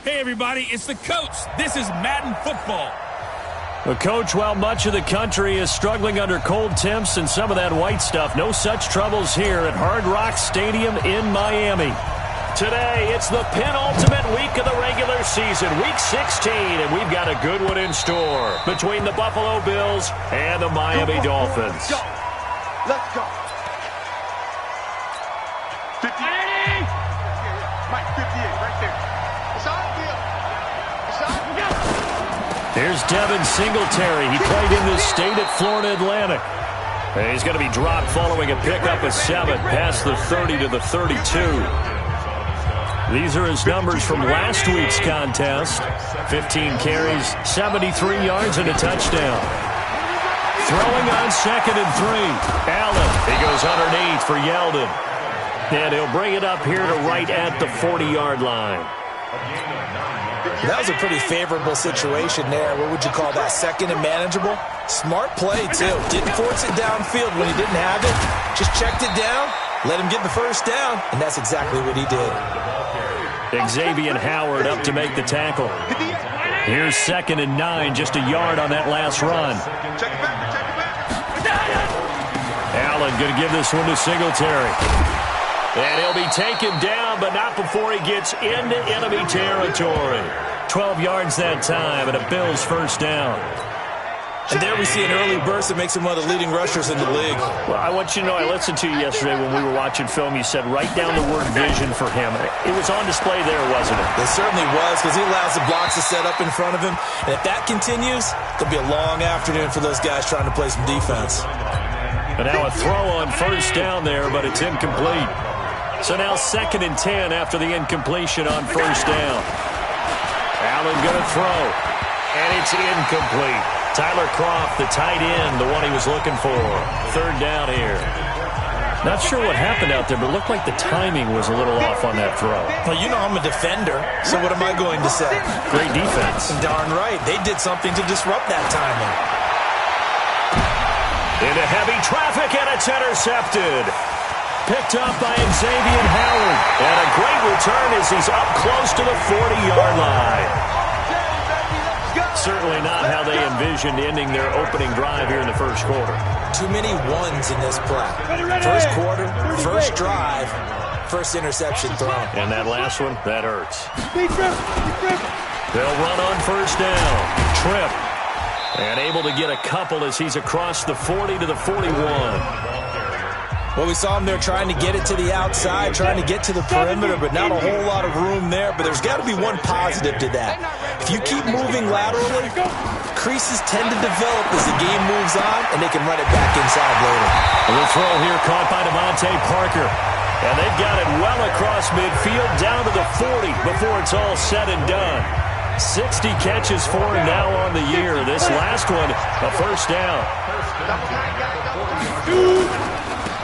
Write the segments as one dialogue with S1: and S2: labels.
S1: Hey, everybody, it's the coach. This is Madden Football.
S2: The coach, while much of the country is struggling under cold temps and some of that white stuff, no such troubles here at Hard Rock Stadium in Miami. Today, it's the penultimate week of the regular season, Week 16, and we've got a good one in store between the Buffalo Bills and the Miami Dolphins.
S3: Let's go. 58. Mike, 58, right there. It's on field. It's on field.
S2: Here's Devin Singletary. He played in this state at Florida Atlantic. And he's going to be dropped following a pickup of 7 past the 30 to the 32. These are his numbers from last week's contest. 15 carries, 73 yards, and a touchdown. Throwing on 2nd and 3. Allen, he goes underneath for Yeldon. And he'll bring it up here to right at the 40-yard line.
S4: That was a pretty favorable situation there. What would you call that? Second and manageable? Smart play, too. Didn't force it downfield when he didn't have it. Just checked it down, let him get the first down, and that's exactly what he did.
S2: Xavier Howard up to make the tackle. Here's 2nd and 9, just a yard on that last run. Allen going to give this one to Singletary. And he'll be taken down, but not before he gets into enemy territory. 12 yards that time, and a Bills first down.
S4: And there we see an early burst that makes him one of the leading rushers in the league.
S2: Well, I want you to know, I listened to you yesterday when we were watching film. You said write down the word vision for him. It was on display there, wasn't it?
S4: It certainly was, because he allows the blocks to set up in front of him. And if that continues, it'll be a long afternoon for those guys trying to play some defense.
S2: And now a throw on first down there, but it's incomplete. So now 2nd and 10 after the incompletion on first down. Allen going to throw, and it's incomplete. Tyler Kroft, the tight end, the one he was looking for. 3rd down here. Not sure what happened out there, but it looked like the timing was a little off on that throw.
S4: Well, you know I'm a defender, so what am I going to say?
S2: Great defense.
S4: Darn right. They did something to disrupt that timing.
S2: Into heavy traffic, and it's intercepted. Picked up by Xavier Howard. And a great return as he's up close to the 40-yard line. Certainly not how they envisioned ending their opening drive here in the first quarter.
S4: Too many ones in this play. First quarter, first drive, first interception thrown.
S2: And that last one, that hurts. They'll run on first down. Tripp. And able to get a couple as he's across the 40 to the 41.
S4: Well, we saw him there trying to get it to the outside, trying to get to the perimeter, but not a whole lot of room there. But there's got to be one positive to that. If you keep moving laterally, creases tend to develop as the game moves on, and they can run it back inside later.
S2: The throw here caught by Devontae Parker. And they've got it well across midfield, down to the 40 before it's all said and done. 60 catches for him now on the year. This last one, a first down.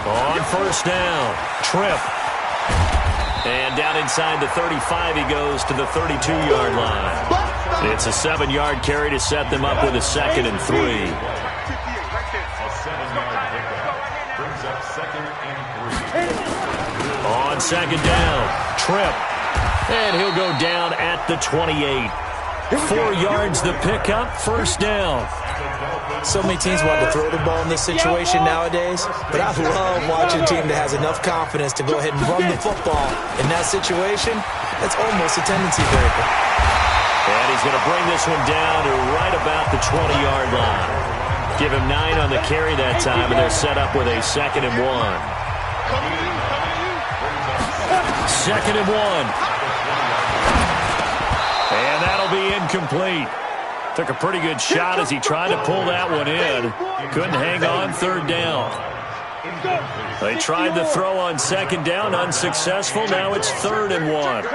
S2: On first down, Tripp. And down inside the 35, he goes to the 32-yard line. It's a 7-yard carry to set them up with a 2nd and 3. On 2nd down, Tripp. And he'll go down at the 28. 4 yards the pickup, first down.
S4: So many teams want to throw the ball in this situation nowadays, but I love watching a team that has enough confidence to go ahead and run the football. In that situation, that's almost a tendency breaker.
S2: And he's going to bring this one down to right about the 20-yard line. Give him 9 on the carry that time, and they're set up with a 2nd and 1. 2nd and 1. And that'll be incomplete. Took a pretty good shot as he tried to pull that one in. Couldn't hang on 3rd down. They tried the throw on 2nd down, unsuccessful. Now it's 3rd and 1.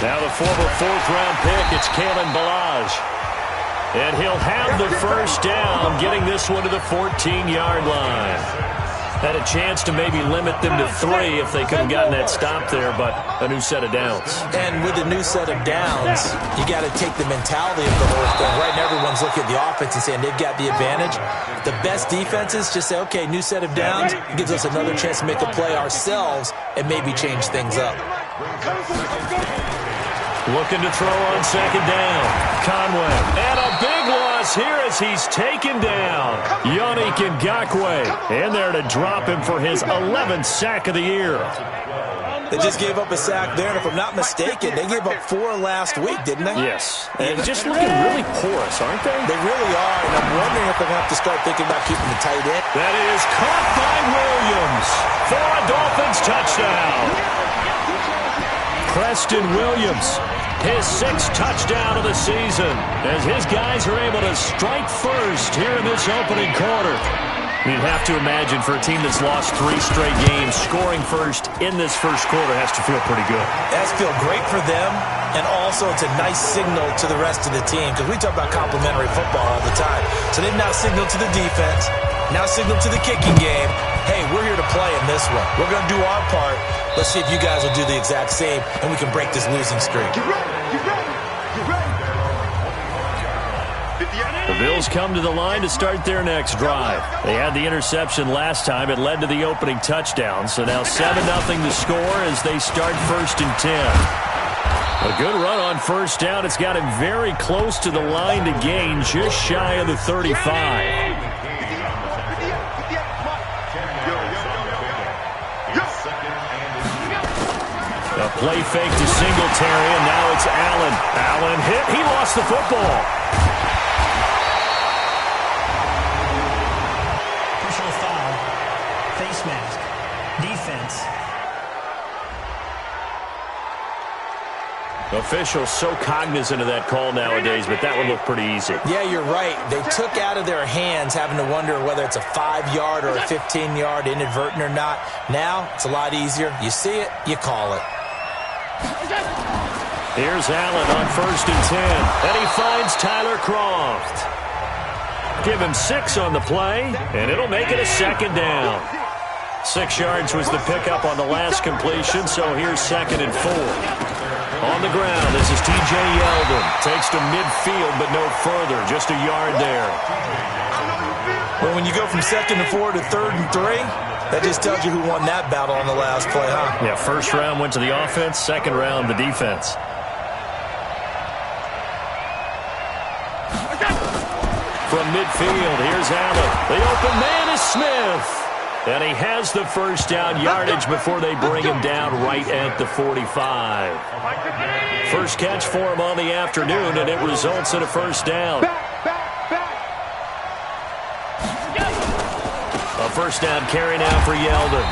S2: Now the former 4th-round pick, it's Kalen Ballage. And he'll have the first down, getting this one to the 14-yard line. Had a chance to maybe limit them to 3 if they could have gotten that stop there, but a new set of downs.
S4: And with a new set of downs, you got to take the mentality of the whole thing. Right now, everyone's looking at the offense and saying they've got the advantage. The best defenses just say, okay, new set of downs. It gives us another chance to make a play ourselves and maybe change things up.
S2: Looking to throw on second down. Conway. And a big loss here as he's taken down. Yannick Ngakoue in there to drop him for his 11th sack of the year.
S4: They just gave up a sack there, and if I'm not mistaken, they gave up 4 last week, didn't they?
S2: Yes. And just looking really porous, aren't they?
S4: They really are, and I'm wondering if they're going to have to start thinking about keeping the tight end.
S2: That is caught by Williams for a Dolphins touchdown. Preston Williams, his 6th touchdown of the season, as his guys are able to strike first here in this opening quarter. You'd have to imagine for a team that's lost 3 straight games, scoring first in this first quarter has to feel pretty good.
S4: It has to feel great for them, and also it's a nice signal to the rest of the team, because we talk about complimentary football all the time. So they've now signaled to the defense, now signaled to the kicking game, hey, we're here to play in this one. We're going to do our part. Let's see if you guys will do the exact same, and we can break this losing streak.
S3: Get ready, get ready, get ready.
S2: The Bills come to the line to start their next drive. They had the interception last time. It led to the opening touchdown. So now 7-0 to score as they start 1st and 10. A good run on first down. It's got him very close to the line to gain, just shy of the 35. A play fake to Singletary, and now it's Allen. Allen hit. He lost the football.
S5: Face mask. Defense.
S2: Officials so cognizant of that call nowadays, but that one looked pretty easy.
S4: Yeah, you're right. They took out of their hands having to wonder whether it's a 5-yard or a 15-yard, inadvertent or not. Now, it's a lot easier. You see it, you call it.
S2: Here's Allen on 1st and 10, and he finds Tyler Croft. Give him 6 on the play, and it'll make it a 2nd down. 6 yards was the pickup on the last completion, so here's 2nd and 4. On the ground, this is T.J. Yeldon. Takes to midfield, but no further, just a yard there.
S4: Well, when you go from 2nd and 4 to 3rd and 3, that just tells you who won that battle on the last play, huh?
S2: Yeah, first round went to the offense, 2nd round the defense. From midfield, here's Allen. The open man is Smith. And he has the first down yardage before they bring him down right at the 45. First catch for him on the afternoon, and it results in a first down. A first down carry now for Yeldon.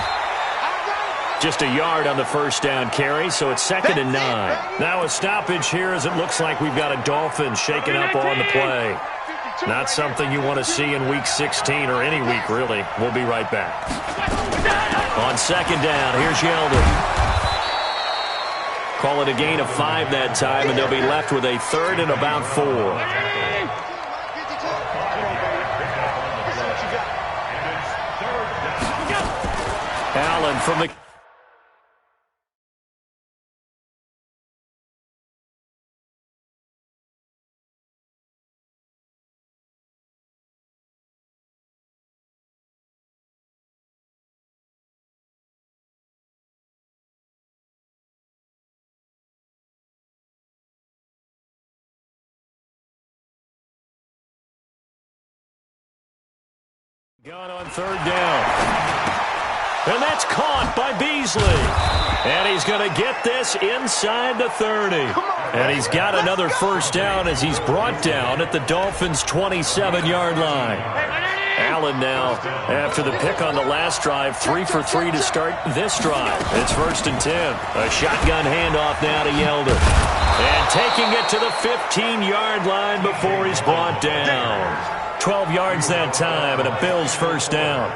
S2: Just a yard on the first down carry, so it's 2nd and 9. Now a stoppage here as it looks like we've got a Dolphin shaking up on the play. Not something you want to see in Week 16 or any week, really. We'll be right back. On 2nd down, here's Yeldon. Call it a gain of 5 that time, and they'll be left with a 3rd and about 4. Allen from the... Gone on 3rd down. And that's caught by Beasley. And he's going to get this inside the 30. And he's got another first down as he's brought down at the Dolphins' 27-yard line. Allen now, after the pick on the last drive, 3 for 3 to start this drive. It's 1st and 10. A shotgun handoff now to Yeldon. And taking it to the 15-yard line before he's brought down. 12 yards that time, and a Bills first down.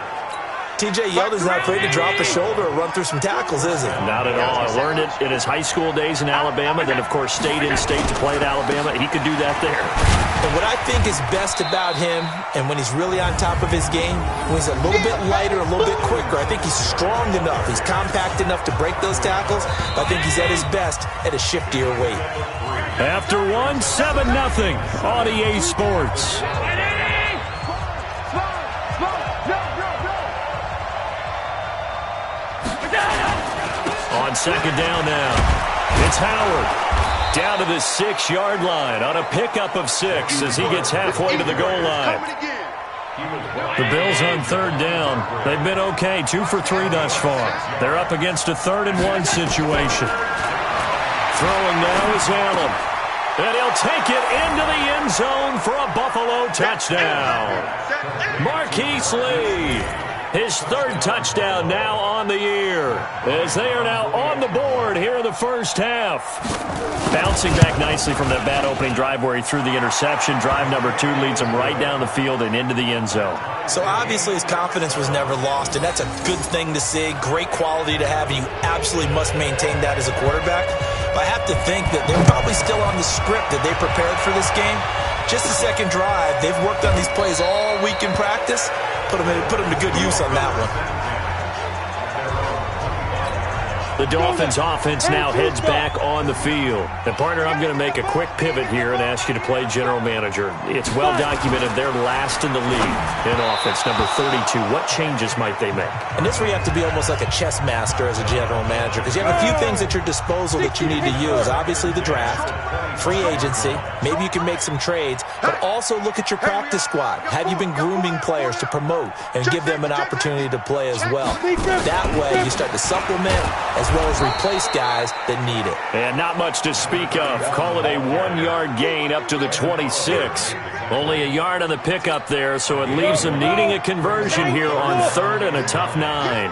S4: T.J. Yeldon's not afraid to drop a shoulder or run through some tackles, is he?
S2: Not at all. I learned it in his high school days in Alabama, then, of course, stayed in state to play at Alabama. He could do that there.
S4: And what I think is best about him, and when he's really on top of his game, when he's a little bit lighter, a little bit quicker, I think he's strong enough. He's compact enough to break those tackles. I think he's at his best at a shiftier weight.
S2: After one, 7-0 on EA Sports. On 2nd down now, it's Howard. Down to the 6-yard line on a pickup of 6 as he gets halfway to the goal line. The Bills on third down. They've been okay, 2 for 3 thus far. They're up against a 3rd-and-1 situation. Throwing now is Allen. And he'll take it into the end zone for a Buffalo touchdown. Marquise Lee, his 3rd touchdown now on the year, as they are now on the board here in the first half. Bouncing back nicely from that bad opening drive where he threw the interception. Drive number 2 leads him right down the field and into the end zone.
S4: So obviously his confidence was never lost, and that's a good thing to see. Great quality to have, and you absolutely must maintain that as a quarterback. But I have to think that they're probably still on the script that they prepared for this game. Just the second drive, they've worked on these plays all week in practice. Put them to good use on that one.
S2: The Dolphins offense now heads back on the field. And, partner, I'm going to make a quick pivot here and ask you to play general manager. It's well documented they're last in the league in offense, number 32. What changes might they make?
S4: And this where you have to be almost like a chess master as a general manager, because you have a few things at your disposal that you need to use. Obviously the draft, free agency, maybe you can make some trades, but also look at your practice squad. Have you been grooming players to promote and give them an opportunity to play as well? That way you start to supplement as well as replace guys that need it.
S2: And not much to speak of. Call it a 1-yard gain up to the 26. Only a yard on the pickup there, so it leaves them needing a conversion here on 3rd and a tough 9.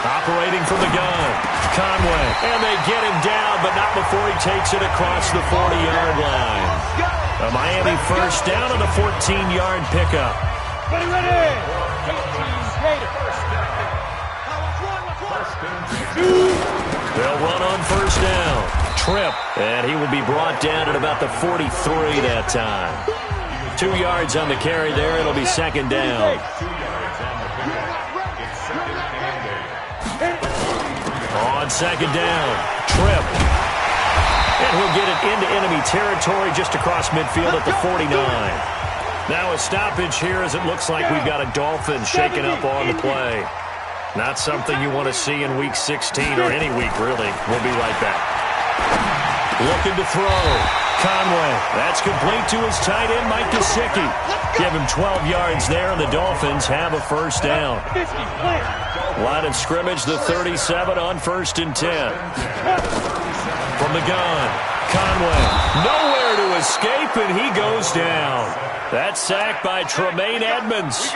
S2: Operating from the gun, Conway, and they get him down, but not before he takes it across the 40-yard line. A Miami first down on a 14-yard pickup. They'll run on first down. Trip, and he will be brought down at about the 43 that time. 2 yards on the carry there. It'll be 2nd down. On 2nd down, Trip. And he'll get it into enemy territory just across midfield at the 49. Now a stoppage here as it looks like we've got a Dolphin shaken up on the play. Not something you want to see in Week 16 or any week, really. We'll be right back. Looking to throw. Conway. That's complete to his tight end, Mike Gesicki. Give him 12 yards there, and the Dolphins have a first down. Line of scrimmage, the 37 on 1st and 10. From the gun, Conway, nowhere to escape, and he goes down. That's sacked by Tremaine Edmonds.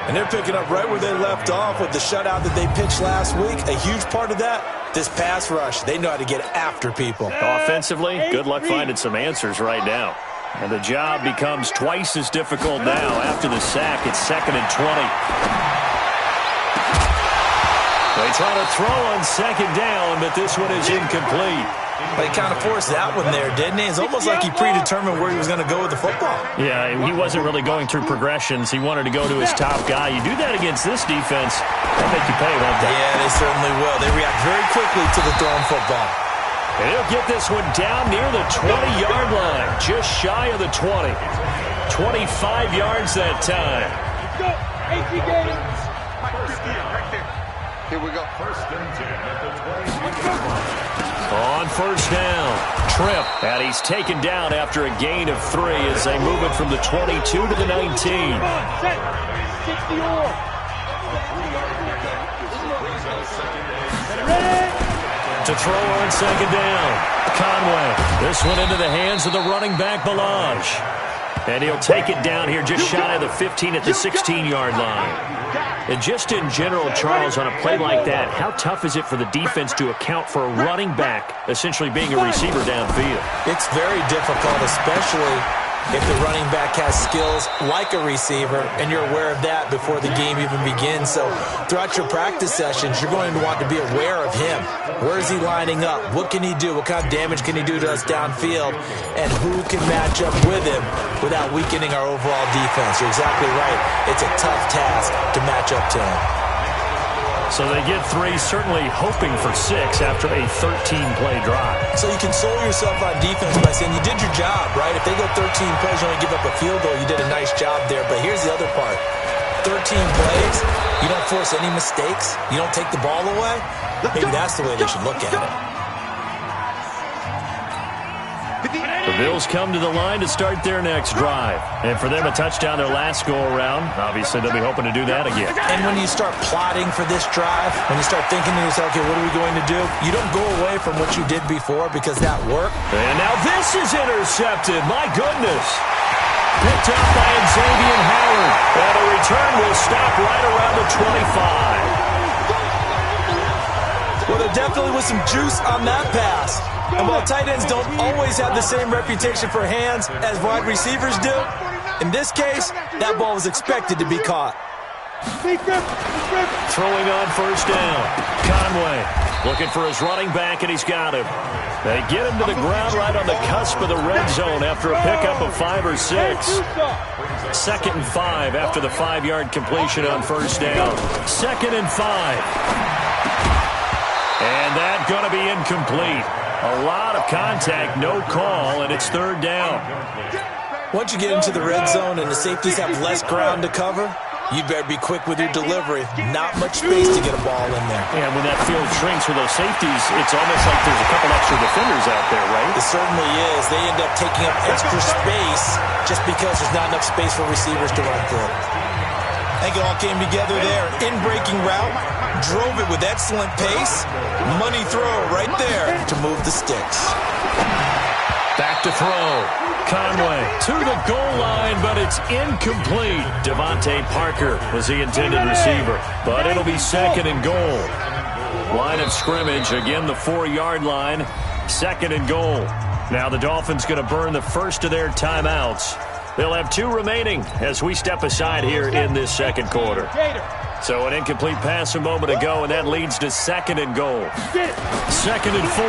S4: And they're picking up right where they left off with the shutout that they pitched last week. A huge part of that, this pass rush. They know how to get after people.
S2: Offensively, good luck finding some answers right now. And the job becomes twice as difficult now. After the sack, it's 2nd and 20. They try to throw on 2nd down, but this one is incomplete.
S4: They kind of forced that one there, didn't he? It's almost like he predetermined where he was going to go with the football.
S2: Yeah, he wasn't really going through progressions. He wanted to go to his top guy. You do that against this defense, they'll make you pay, won't they?
S4: Yeah, they certainly will. They react very quickly to the thrown football.
S2: And he'll get this one down near the 20-yard line, just shy of the 20. 25 yards that time.
S3: Here we go. First and 10 at the 20.
S2: On first down, Trip, and he's taken down after a gain of 3 as they move it from the 22 to the 19. To throw on 2nd down, Conway. This one into the hands of the running back, Ballage. And he'll take it down here just shy of the 15 at the 16-yard line. And just in general, Charles, on a play like that, how tough is it for the defense to account for a running back essentially being a receiver downfield?
S4: It's very difficult, especially if the running back has skills like a receiver, and you're aware of that before the game even begins. So throughout your practice sessions, you're going to want to be aware of him. Where is he lining up? What can he do? What kind of damage can he do to us downfield? And who can match up with him without weakening our overall defense? You're exactly right. It's a tough task to match up to him.
S2: So they get 3, certainly hoping for 6 after a 13-play drive.
S4: So you console yourself on defense by saying you did your job, right? If they go 13 plays, you only give up a field goal, you did a nice job there. But here's the other part. 13 plays, you don't force any mistakes, you don't take the ball away. Maybe that's the way they should look at it.
S2: The Bills come to the line to start their next drive. And for them, a touchdown their last go-around. Obviously, they'll be hoping to do that again.
S4: And when you start plotting for this drive, when you start thinking to yourself, okay, what are we going to do? You don't go away from what you did before because that worked.
S2: And now this is intercepted. My goodness. Picked up by Xavier Howard. And a return will stop right around the 25.
S4: Well, there definitely was some juice on that pass. And while tight ends don't always have the same reputation for hands as wide receivers do, in this case, that ball was expected to be caught.
S2: Throwing on first down. Conway looking for his running back, and he's got him. They get him to the ground right on the cusp of the red zone after a pickup of 5 or 6. 2nd and 5 after the 5-yard completion on first down. 2nd and 5. And that's going to be incomplete. A lot of contact, no call, and it's 3rd down.
S4: Once you get into the red zone and the safeties have less ground to cover, you'd better be quick with your delivery. Not much space to get a ball in there.
S2: And when that field shrinks with those safeties, it's almost like there's a couple extra defenders out there, right?
S4: It certainly is. They end up taking up extra space just because there's not enough space for receivers to run through. I think it all came together there. In-breaking route, drove it with excellent pace. Money throw right there to move the sticks.
S2: Back to throw. Conway to the goal line, but it's incomplete. Devontae Parker was the intended receiver, but it'll be 2nd and goal. Line of scrimmage, again the 4-yard line, 2nd and goal. Now the Dolphins going to burn the first of their timeouts. They'll have 2 remaining as we step aside here in this 2nd quarter. So an incomplete pass a moment ago, and that leads to 2nd and goal. 2nd and 4.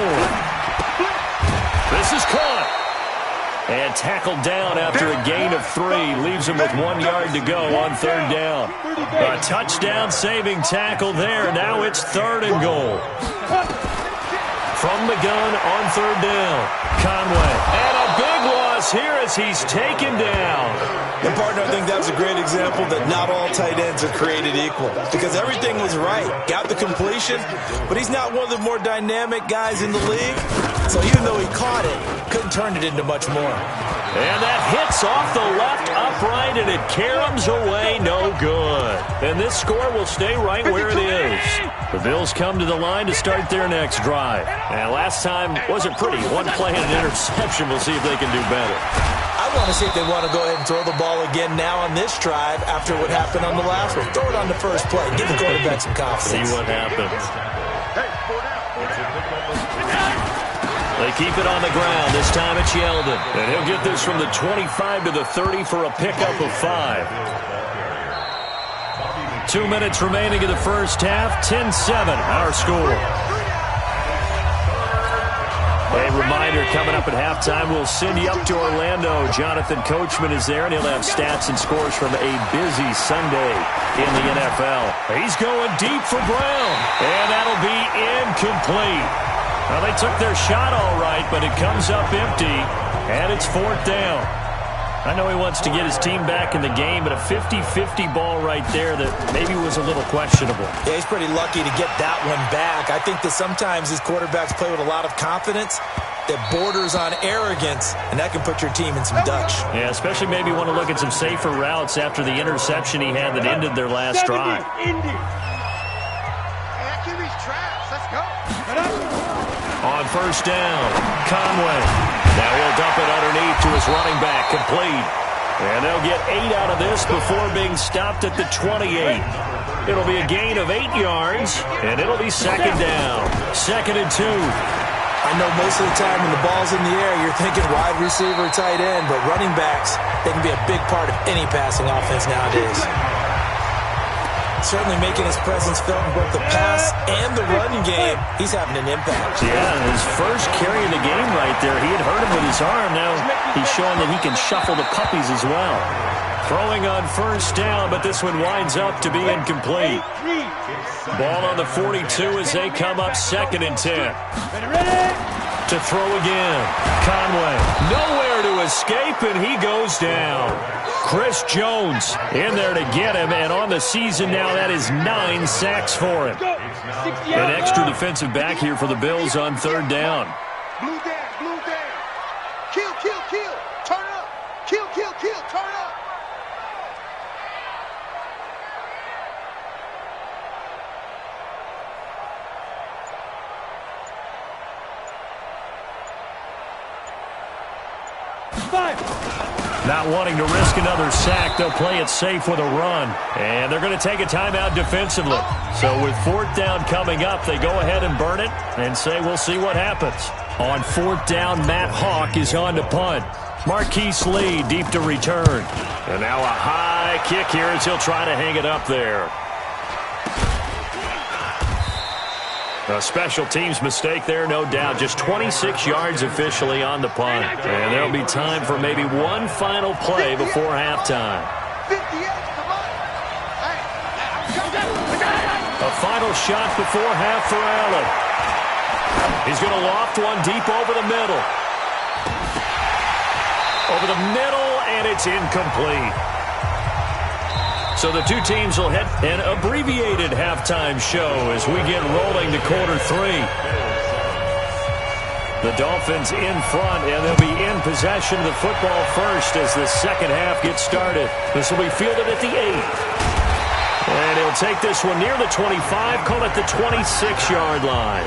S2: This is caught. And tackled down after a gain of 3. Leaves him with 1 yard to go on 3rd down. A touchdown-saving tackle there. Now it's 3rd and goal. From the gun on 3rd down. Conway. And a big loss here as he's taken down.
S4: And, partner, I think that's a great example that not all tight ends are created equal. Because everything was right. Got the completion, but he's not one of the more dynamic guys in the league. So even though he caught it, couldn't turn it into much more.
S2: And that hits off the left upright, and it caroms away, no good. And this score will stay right where it is. The Bills come to the line to start their next drive. And last time wasn't pretty. 1 play and an interception. We'll see if they can do better.
S4: I want to see if they want to go ahead and throw the ball again now on this drive after what happened on the last one. Throw it on the first play. Give the quarterback some confidence.
S2: See what happens. They keep it on the ground. This time it's Yeldon. And he'll get this from the 25 to the 30 for a pickup of 5. 2 minutes remaining in the first half. 10-7, our score. A reminder, coming up at halftime, we'll send you up to Orlando. Jonathan Coachman is there, and he'll have stats and scores from a busy Sunday in the NFL. He's going deep for Brown, and that'll be incomplete. Well, they took their shot all right, but it comes up empty, and it's 4th down. I know he wants to get his team back in the game, but a 50-50 ball right there that maybe was a little questionable.
S4: Yeah, he's pretty lucky to get that one back. I think that sometimes his quarterbacks play with a lot of confidence that borders on arrogance, and that can put your team in some Dutch.
S2: Yeah, especially maybe want to look at some safer routes after the interception he had that ended their last drive. On first down, Conway. Now he'll dump it underneath to his running back, complete. And they'll get 8 out of this before being stopped at the 28. It'll be a gain of 8 yards, and it'll be 2nd down. 2nd and 2.
S4: I know most of the time when the ball's in the air, you're thinking wide receiver, tight end, but running backs, they can be a big part of any passing offense nowadays. Certainly making his presence felt in both the pass and the running game. He's having an impact.
S2: Yeah, his first carry of the game right there. He had hurt him with his arm. Now he's showing that he can shuffle the puppies as well. Throwing on first down, but this one winds up to be incomplete. Ball on the 42 as they come up 2nd and 10. To throw again. Conway, nowhere to escape, and he goes down. Chris Jones in there to get him, and on the season now, that is 9 sacks for him. An extra defensive back here for the Bills on 3rd down.
S3: Blue down. Kill, turn up. Kill, turn up.
S2: Not wanting to risk another sack, they'll play it safe with a run. And they're going to take a timeout defensively. So with 4th down coming up, they go ahead and burn it and say we'll see what happens. On 4th down, Matt Hawk is on to punt. Marquise Lee deep to return. And now a high kick here as he'll try to hang it up there. A special teams mistake there, no doubt. Just 26 yards officially on the punt. And there'll be time for maybe one final play before halftime. A final shot before half for Allen. He's going to loft one deep over the middle. Over the middle, and it's incomplete. So the two teams will hit an abbreviated halftime show as we get rolling to quarter 3. The Dolphins in front, and they'll be in possession of the football first as the second half gets started. This will be fielded at the 8. And he'll take this one near the 25, call it the 26-yard line.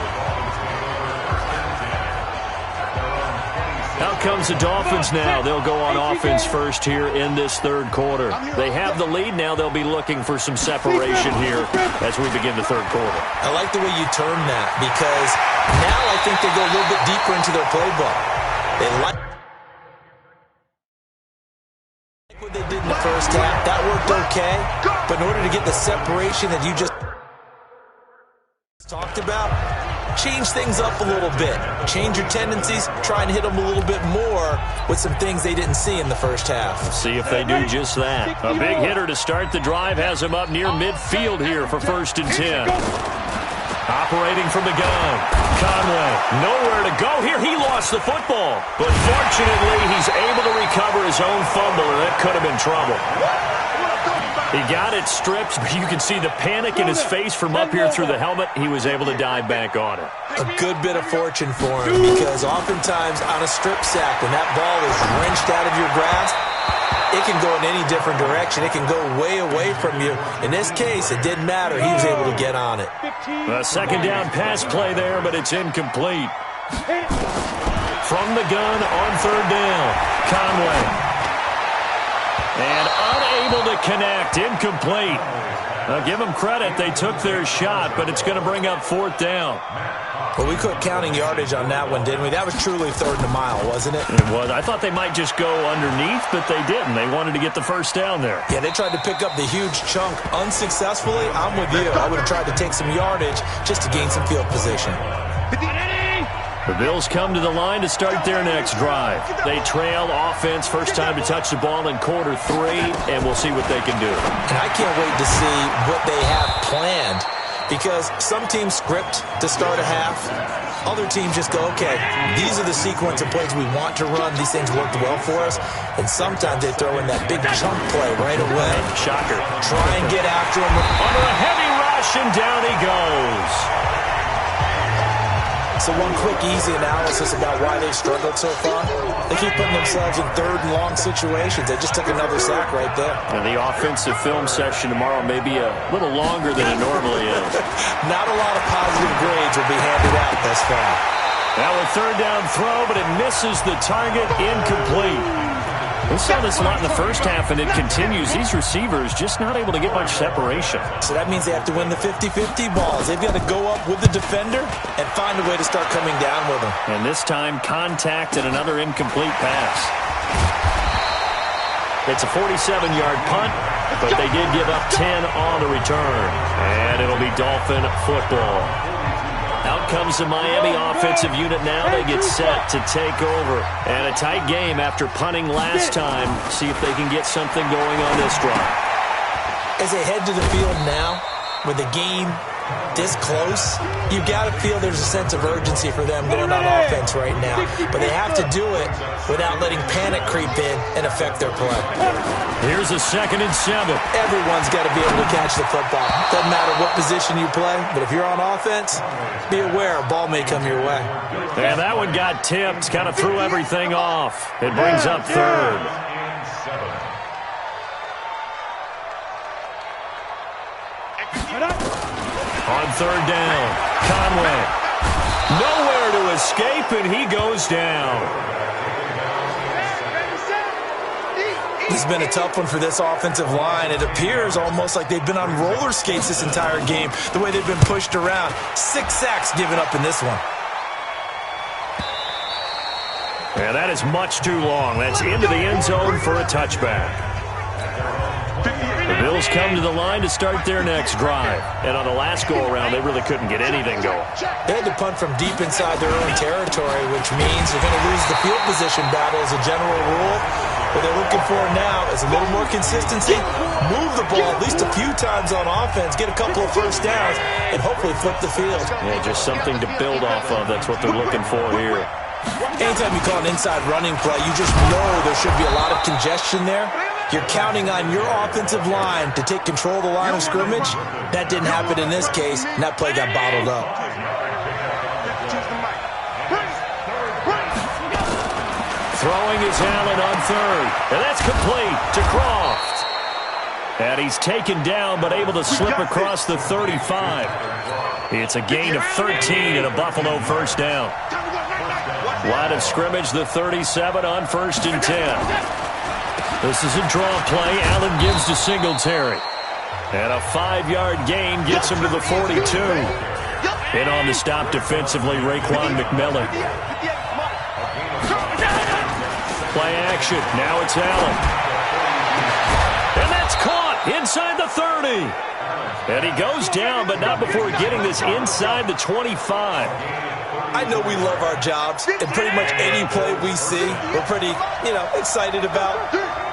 S2: Out comes the Dolphins now. They'll go on offense first here in this 3rd quarter. They have the lead now. They'll be looking for some separation here as we begin the 3rd quarter.
S4: I like the way you term that because now I think they go a little bit deeper into their playbook. They like what they did in the first half. That worked okay, but in order to get the separation that you just talked about, change things up a little bit. Change your tendencies. Try and hit them a little bit more with some things they didn't see in the first half.
S2: See if they do just that. A big hitter to start the drive has him up near midfield here for 1st and 10. Operating from the gun. Conway, nowhere to go here. He lost the football. But fortunately, he's able to recover his own fumble, and that could have been trouble. He got it stripped, but you can see the panic in his face from up here through the helmet. He was able to dive back on it.
S4: A good bit of fortune for him because oftentimes on a strip sack, when that ball is wrenched out of your grasp, it can go in any different direction. It can go way away from you. In this case, it didn't matter. He was able to get on it.
S2: A 2nd down pass play there, but it's incomplete. From the gun on 3rd down, Conway. And unable to connect, incomplete. Now give them credit, they took their shot, but it's going to bring up 4th down.
S4: Well, we quit counting yardage on that one, didn't we? That was truly 3rd and a mile, wasn't it?
S2: It was. I thought they might just go underneath, but they didn't. They wanted to get the first down there.
S4: Yeah, they tried to pick up the huge chunk unsuccessfully. I'm with you. I would have tried to take some yardage just to gain some field position.
S2: The Bills come to the line to start their next drive. They trail offense, first time to touch the ball in quarter 3, and we'll see what they can do.
S4: And I can't wait to see what they have planned because some teams script to start a half. Other teams just go, okay, these are the sequence of plays we want to run. These things worked well for us. And sometimes they throw in that big chunk play right away.
S2: Shocker.
S4: Try and get after him.
S2: Under a heavy rush, and down he goes.
S4: So one quick, easy analysis about why they've struggled so far. They keep putting themselves in 3rd and long situations. They just took another sack right there.
S2: And the offensive film session tomorrow may be a little longer than it normally is.
S4: Not a lot of positive grades will be handed out thus far.
S2: Now a 3rd down throw, but it misses the target, incomplete. We saw this a lot in the first half, and it continues. These receivers just not able to get much separation.
S4: So that means they have to win the 50-50 balls. They've got to go up with the defender and find a way to start coming down with them.
S2: And this time, contact and another incomplete pass. It's a 47-yard punt, but they did give up 10 on the return. And it'll be Dolphin football. Out comes the Miami offensive unit now. They get set to take over. And a tight game after punting last time. See if they can get something going on this drive.
S4: As they head to the field now, with the game this close, you've got to feel there's a sense of urgency for them going on offense right now. But they have to do it without letting panic creep in and affect their play.
S2: Here's a 2nd and 7.
S4: Everyone's got to be able to catch the football. Doesn't matter what position you play, but if you're on offense, be aware a ball may come your way.
S2: And that one got tipped, kind of threw everything off. It brings up 3rd. On 3rd down, Conway. Nowhere to escape, and he goes down.
S4: This has been a tough one for this offensive line. It appears almost like they've been on roller skates this entire game, the way they've been pushed around. 6 sacks given up in this one.
S2: And that is much too long. That's into the end zone for a touchback. The Bills come to the line to start their next drive. And on the last go-around, they really couldn't get anything going.
S4: They had to punt from deep inside their own territory, which means they're going to lose the field position battle as a general rule. What they're looking for now is a little more consistency, move the ball at least a few times on offense, get a couple of first downs, and hopefully flip the field.
S2: Yeah, just something to build off of. That's what they're looking for here.
S4: Anytime you call an inside running play, you just know there should be a lot of congestion there. You're counting on your offensive line to take control of the line of scrimmage. That didn't happen in this case, and that play got bottled up.
S2: Throwing is Allen on 3rd, and that's complete to Croft. And he's taken down, but able to slip across the 35. It's a gain of 13 and a Buffalo first down. Line of scrimmage, the 37 on 1st and 10. This is a draw play. Allen gives to Singletary. And a 5-yard gain gets him to the 42. In on the stop defensively, Raekwon McMillan. Play action. Now it's Allen. And that's caught inside the 30. And he goes down, but not before getting this inside the 25.
S4: I know we love our jobs, and pretty much any play we see, we're pretty, excited about.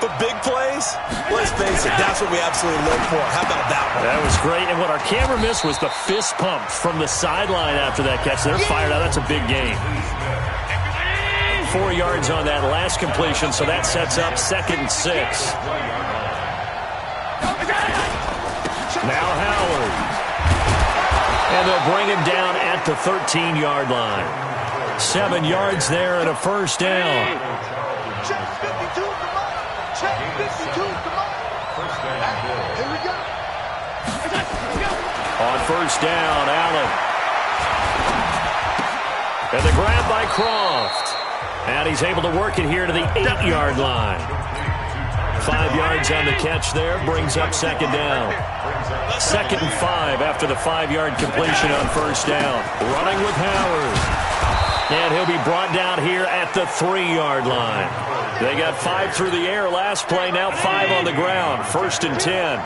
S4: But big plays, let's face it, that's what we absolutely live for. How about that one?
S2: That was great, and what our camera missed was the fist pump from the sideline after that catch. They're fired out. That's a big gain. 4 yards on that last completion, so that sets up 2nd and 6. Now Howard. And they'll bring him down at the 13-yard line. 7 yards there and a first down.
S3: Check 52, come on. Check 52, come on. Here we go.
S2: On first down, Allen. And the grab by Croft. And he's able to work it here to the 8-yard line. 5 yards on the catch there, brings up 2nd down. 2nd and 5 after the 5-yard completion on first down. Running with Howard. And he'll be brought down here at the 3-yard line. They got 5 through the air last play, now 5 on the ground. 1st and 10.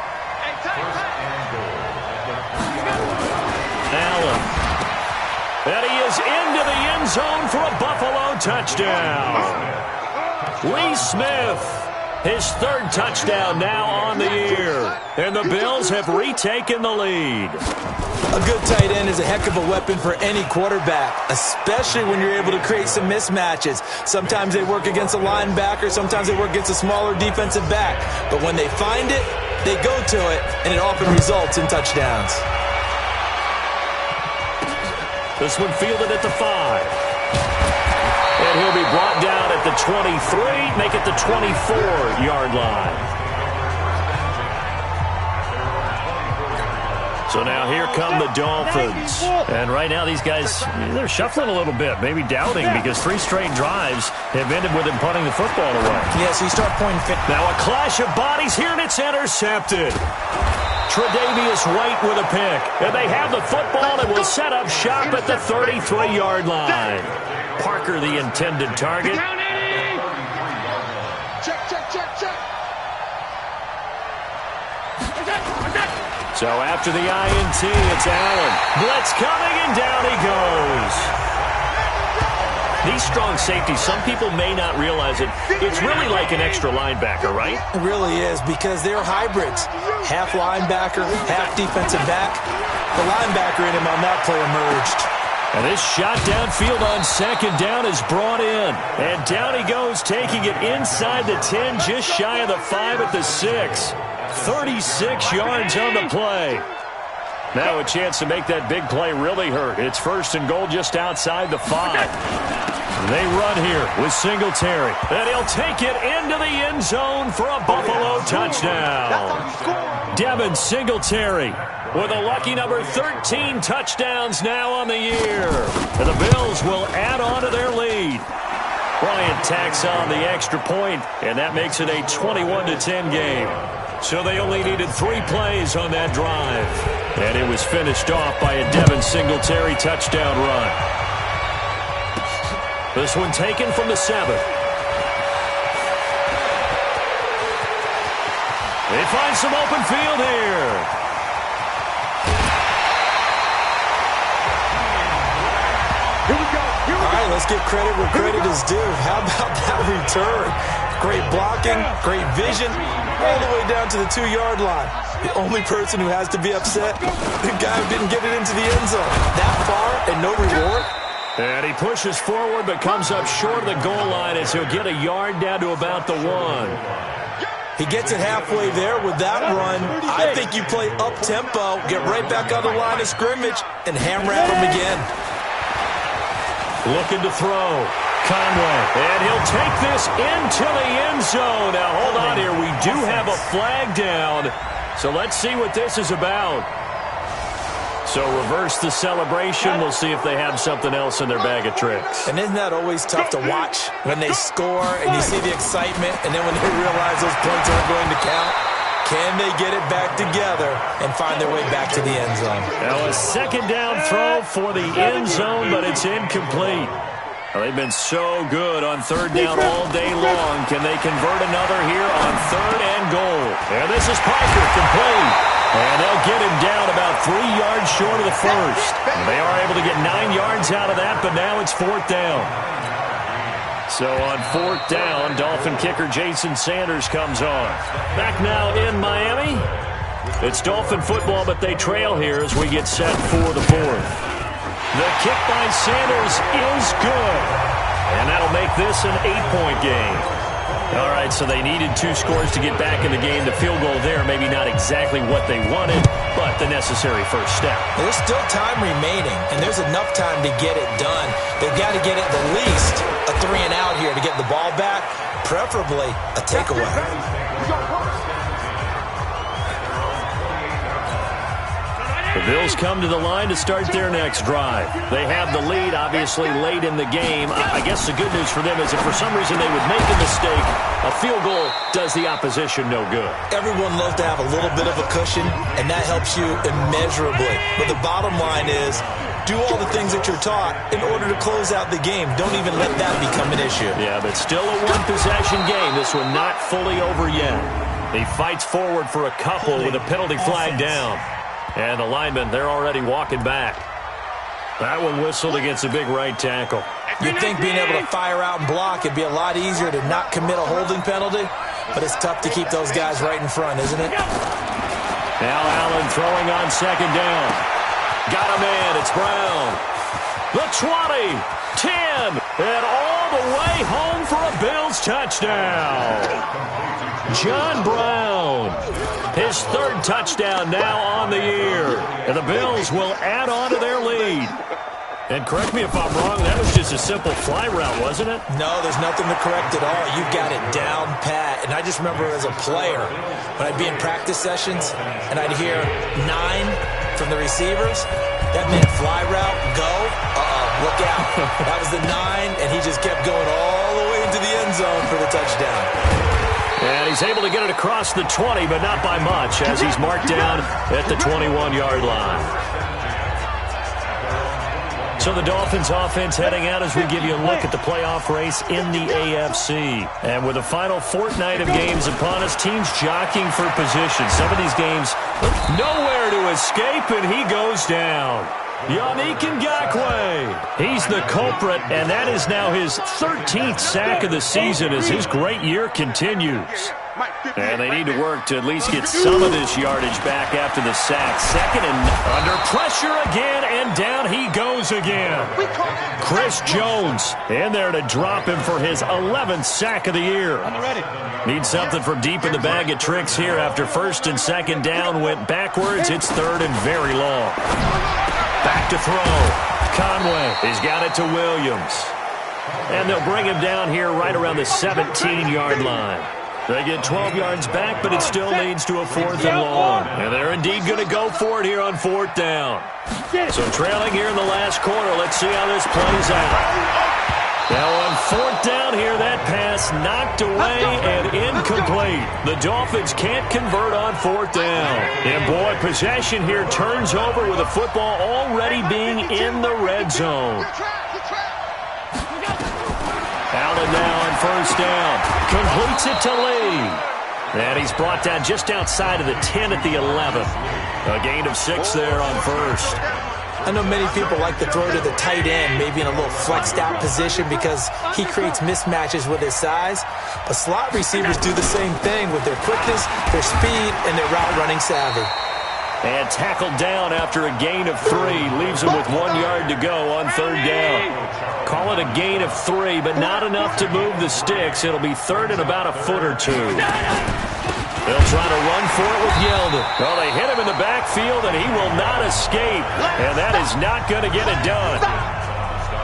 S2: Allen. And he is into the end zone for a Buffalo touchdown. Lee Smith. His 3rd touchdown now on the year. And the Bills have retaken the lead.
S4: A good tight end is a heck of a weapon for any quarterback, especially when you're able to create some mismatches. Sometimes they work against a linebacker, sometimes they work against a smaller defensive back. But when they find it, they go to it, and it often results in touchdowns.
S2: This one fielded at the 5. And he'll be brought down at the 23, make it the 24-yard line. So now here come the Dolphins. And right now these guys, they're shuffling a little bit, maybe doubting, because 3 straight drives have ended with them punting the football away.
S4: Yeah, so you start pointing.
S2: Now a clash of bodies here, and it's intercepted. Tre'Davious White with a pick. And they have the football and will set up shop at the 33-yard line. Parker, the intended target.
S3: Check, check, check, check.
S2: So after the INT, it's Allen. Blitz coming, and down he goes. These strong safeties, some people may not realize it. It's really like an extra linebacker, right?
S4: It really is, because they're hybrids. Half linebacker, half defensive back. The linebacker in him on that play emerged.
S2: And this shot downfield on second down is brought in. And down he goes, taking it inside the 10, just shy of the 5 at the 6. 36 yards on the play. Now a chance to make that big play really hurt. It's first and goal just outside the 5. They run here with Singletary. And he'll take it into the end zone for a Buffalo touchdown. Devin Singletary with a lucky number 13 touchdowns now on the year. And the Bills will add on to their lead. Bryant tacks on the extra point, and that makes it a 21-10 game. So they only needed 3 plays on that drive. And it was finished off by a Devin Singletary touchdown run. This one taken from the 7. They find some open field here.
S4: All right, let's give credit where credit is due. How about that return? Great blocking, great vision, all the way down to the 2-yard line. The only person who has to be upset, the guy who didn't get it into the end zone. That far and no reward?
S2: And he pushes forward but comes up short of the goal line as he'll get a yard down to about the 1.
S4: He gets it halfway there with that run. I think you play up-tempo, get right back on the line of scrimmage, and hammer at him again.
S2: Looking to throw. Conway. And he'll take this into the end zone. Now, hold on here. We do have a flag down. So let's see what this is about. So reverse the celebration. We'll see if they have something else in their bag of tricks.
S4: And isn't that always tough to watch when they score and you see the excitement, and then when they realize those points aren't going to count? Can they get it back together and find their way back to the end zone?
S2: Now a second down throw for the end zone, but it's incomplete. Well, they've been so good on third down all day long. Can they convert another here on 3rd and goal? And this is Parker, complete. And they'll get him down about 3 yards short of the first. They are able to get 9 yards out of that, but now it's 4th down. So on 4th down, Dolphin kicker Jason Sanders comes on. Back now in Miami. It's Dolphin football, but they trail here as we get set for the 4th. The kick by Sanders is good. And that'll make this an 8-point game. All right, so they needed 2 scores to get back in the game. The field goal there, maybe not exactly what they wanted, but the necessary first step.
S4: Well, there's still time remaining, and there's enough time to get it done. They've got to get at the least a 3-and-out here to get the ball back, preferably a takeaway.
S2: The Bills come to the line to start their next drive. They have the lead, obviously, late in the game. I guess the good news for them is if for some reason they would make a mistake, a field goal does the opposition no good.
S4: Everyone loves to have a little bit of a cushion, and that helps you immeasurably. But the bottom line is, do all the things that you're taught in order to close out the game. Don't even let that become an issue.
S2: Yeah, but still a one-possession game. This one not fully over yet. He fights forward for a couple with a penalty flag down. And the linemen, they're already walking back. That one whistled against a big right tackle.
S4: You'd think being able to fire out and block, it'd be a lot easier to not commit a holding penalty, but it's tough to keep those guys right in front, isn't it?
S2: Now Allen throwing on 2nd down. Got a man, it's Brown. The 20, 10, and all the way home for a Bills touchdown. John Brown. His 3rd touchdown now on the year. And the Bills will add on to their lead. And correct me if I'm wrong, that was just a simple fly route, wasn't it?
S4: No, there's nothing to correct at all. You've got it down pat. And I just remember as a player, when I'd be in practice sessions, and I'd hear 9 from the receivers, that meant fly route, go, look out. That was the 9, and he just kept going all the way into the end zone for the touchdown.
S2: And he's able to get it across the 20, but not by much, as he's marked down at the 21-yard line. So the Dolphins offense heading out as we give you a look at the playoff race in the AFC. And with the final fortnight of games upon us, teams jockeying for position. Some of these games, nowhere to escape, and he goes down. Yannick Ngakoue. He's the culprit, and that is now his 13th sack of the season as his great year continues. And they need to work to at least get some of this yardage back after the sack. Second and under pressure again, and down he goes again. Chris Jones in there to drop him for his 11th sack of the year. Need something from deep in the bag of tricks here after first and second down went backwards. It's third and very long. Back to throw. Conway has got it to Williams. And they'll bring him down here right around the 17-yard line. They get 12 yards back, but it still leads to a 4th and long. And they're indeed going to go for it here on 4th down. So trailing here in the last quarter, let's see how this plays out. Now on 4th down here, that pass knocked away and incomplete. The Dolphins can't convert on 4th down. And boy, possession here turns over with the football already being in the red zone. Allen now on 1st down. Completes it to Lee. And he's brought down just outside of the 10 at the 11. A gain of 6 there on 1st.
S4: I know many people like to throw to the tight end, maybe in a little flexed out position because he creates mismatches with his size. But slot receivers do the same thing with their quickness, their speed, and their route running savvy.
S2: And tackled down after a gain of 3. Leaves him with 1 yard to go on 3rd down. Call it a gain of 3, but not enough to move the sticks. It'll be 3rd and about a foot or 2. They'll try to run for it with Yeldon. Well, they hit him in the backfield, and he will not escape. And that is not going to get it done.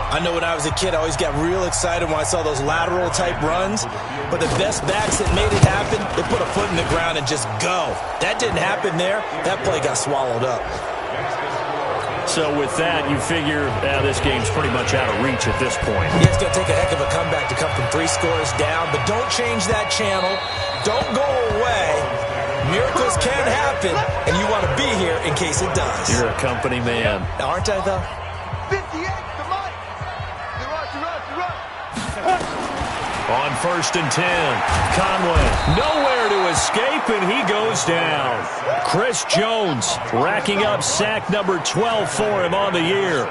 S4: I know when I was a kid, I always got real excited when I saw those lateral-type runs. But the best backs that made it happen, they put a foot in the ground and just go. That didn't happen there. That play got swallowed up.
S2: So with that, you figure this game's pretty much out of reach at this point.
S4: Yeah, it's going to take a heck of a comeback to come from 3 scores down. But don't change that channel. Don't go away. Miracles can happen, and you want to be here in case it does.
S2: You're a company man.
S4: Aren't I, though?
S3: 58 to Mike. Run.
S2: On 1st and 10, Conway nowhere to escape, and he goes down. Chris Jones racking up sack number 12 for him on the year.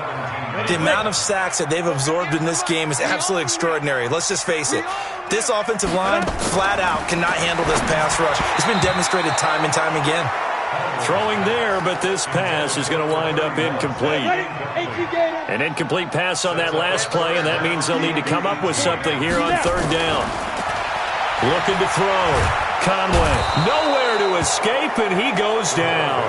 S4: The amount of sacks that they've absorbed in this game is absolutely extraordinary. Let's just face it. This offensive line, flat out, cannot handle this pass rush. It's been demonstrated time and time again.
S2: Throwing there, but this pass is going to wind up incomplete. An incomplete pass on that last play, and that means they'll need to come up with something here on 3rd down. Looking to throw. Conway, nowhere to escape, and he goes down.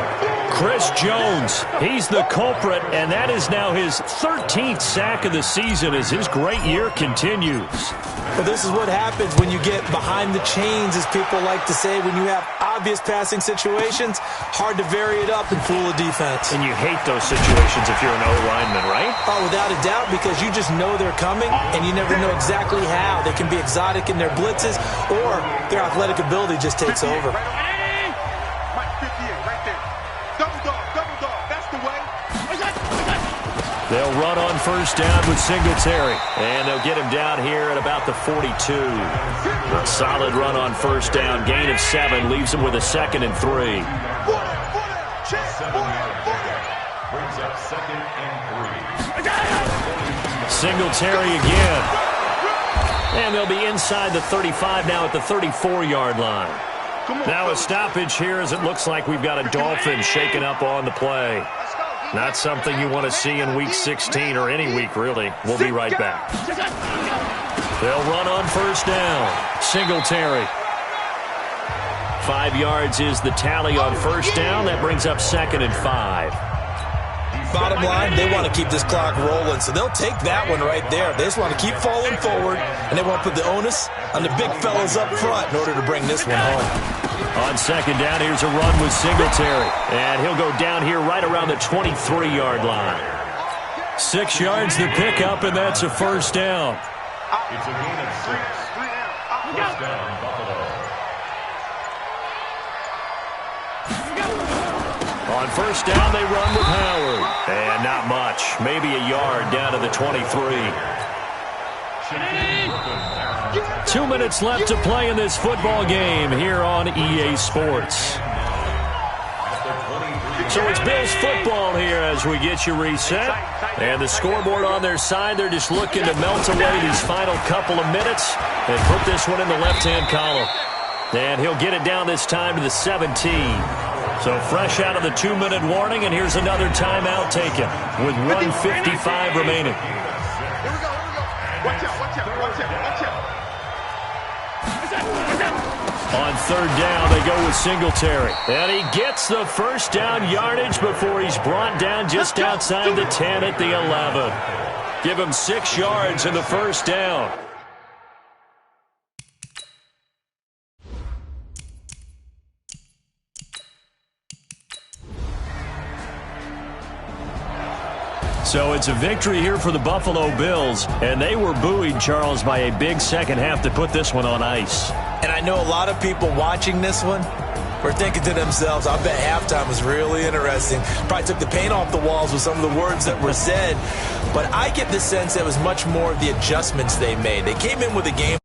S2: Chris Jones, he's the culprit, and that is now his 13th sack of the season as his great year continues.
S4: Well, this is what happens when you get behind the chains, as people like to say. When you have obvious passing situations, hard to vary it up and fool a defense.
S2: And you hate those situations if you're an O-lineman, right?
S4: Oh, without a doubt, because you just know they're coming, and you never know exactly how. They can be exotic in their blitzes, or their athletic ability just takes over.
S3: Mike 58 right there. Double dog. That's the way.
S2: They'll run on 1st down with Singletary. And they'll get him down here at about the 42. A solid run on 1st down. Gain of 7 leaves him with a 2nd and 3.
S3: Brings up 2nd and 3.
S2: Singletary again. And they'll be inside the 35 now at the 34-yard line. Now a stoppage here as it looks like we've got a Dolphin shaken up on the play. Not something you want to see in Week 16 or any week, really. We'll be right back. They'll run on 1st down. Singletary. 5 yards is the tally on 1st down. That brings up 2nd and 5.
S4: Bottom line, they want to keep this clock rolling, so they'll take that one right there. They just want to keep falling forward, and they want to put the onus on the big fellas up front in order to bring this one home.
S2: On 2nd down, here's a run with Singletary. And he'll go down here right around the 23-yard line. 6 yards to pick up, and that's a 1st down.
S3: It's a gain of 6. 1st down, Buffalo.
S2: On first down, they run with Howard. And not much. Maybe a yard down to the 23. 2 minutes left to play in this football game here on EA Sports. So it's Bills football here as we get you reset. And the scoreboard on their side, they're just looking to melt away these final couple of minutes and put this one in the left-hand column. And he'll get it down this time to the 17. So fresh out of the 2-minute warning, and here's another timeout taken with 1:55 remaining.
S3: Here we go. Watch out.
S2: On third down, they go with Singletary. And he gets the first down yardage before he's brought down just outside the 10 at the 11. Give him 6 yards in the first down. So it's a victory here for the Buffalo Bills, and they were buoyed, Charles, by a big second half to put this one on ice.
S4: And I know a lot of people watching this one were thinking to themselves, I bet halftime was really interesting. Probably took the paint off the walls with some of the words that were said. But I get the sense that it was much more of the adjustments they made. They came in with a game